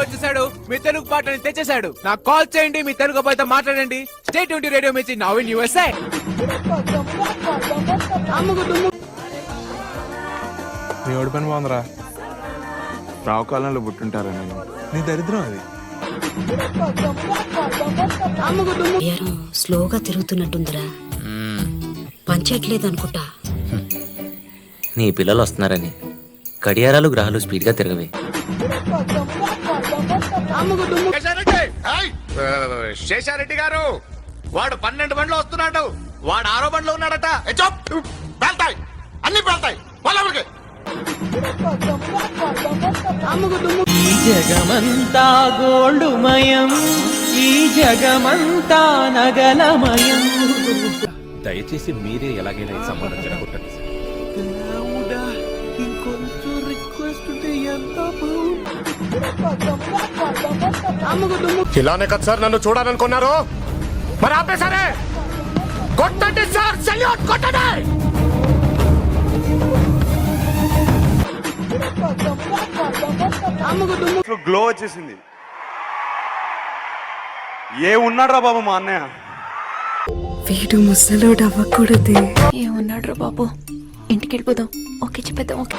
వచ్చేసాడు, మీ తెలుగు పాటని తెచ్చేసాడు. నాకు కాల్ చేయండి, మీ తెలుగు అబ్బాయితో మాట్లాడండి. స్టే ట్యూన్ రేడియో మిర్చి, నౌ ఇన్ యూఎస్ఏ. నీ ఓడి పని బాగుందిరా. రావు కాలంలో పుట్టుంటారా నేను. నీ దరిద్రం అది. స్లోగా తిరుగుతున్నట్టుందిరా, పంచట్లేదు అనుకుంటా. నీ పిల్లలు వస్తున్నారని గడియారాలు గ్రహాలు స్పీడ్ గా తిరగవే. శేషారెడ్డి గారు, వాడు 12 బండ్లు వస్తున్నాడు. వాడు 6వ బండ్లో ఉన్నాడట. వెళ్తాయి, అన్ని వెళ్తాయి. ఈ జగమంతా గోల్డుమయం, ఈ జగమంతా నగలమయం. దయచేసి మీరే ఎలాగైనా ఈ సంబంధం చెడగొట్టండి. ఇంకొంచెం రిక్వెస్ట్ ఉంటే ఎంత బాగుంది. ఇలానే కదా సార్ నన్ను చూడాలనుకున్నారు, మరి ఆపేశారే. కొట్టండి సార్, సెల్యూట్ కొట్టండి. గ్లో వచ్చేసింది. ఏ ఉన్నాడ్రా బాబు మా అన్నయ్య. వీడు ముసలోడు అవ్వకూడదు. ఏమన్నాడు రా బాబు, ఇంటికి వెళ్ళిపోదాం. ఓకే చెప్పేద్దాం. ఓకే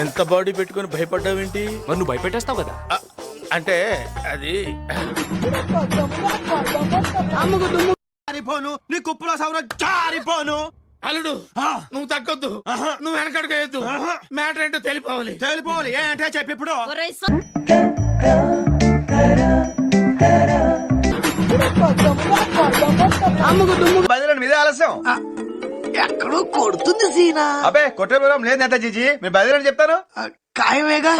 ఎంత బాడీ పెట్టుకుని భయపడ్డావేంటి? మరి నువ్వు భయపెట్టేస్తావు కదా. అంటే అది జారిపోను, నీ కుప్పలో సవరం జారిపోను. అల్లుడు, నువ్వు తగ్గొద్దు, నువ్వు వెనకడుగేయద్దు. మ్యాటర్ ఏంటో తెలిపోవాలి. ఏంటంటే చెప్పి ఇప్పుడు. బదిలండి మీదే ఆలస్యం. ఎక్కడో కొడుతుంది సీనా. అబ్బే కొట్టే బలం లేదు ఎంత జీజీ, మీరు బదిలండి చెప్తాను. ఖాయమేగా.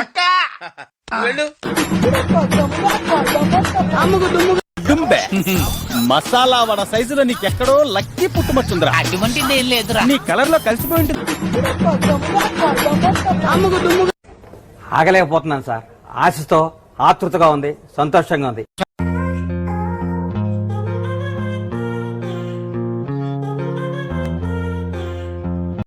వెళ్ళు. మసాలా వడ సైజులో నీకెక్కడో లక్కీ పుట్టుమచ్చుందిరా. అటువంటిది ఏం లేదురా. నీ కలర్ లో కలిసిపోయి ఆగలేకపోతున్నాను సార్. ఆశతో ఆతృతగా ఉంది, సంతోషంగా ఉంది.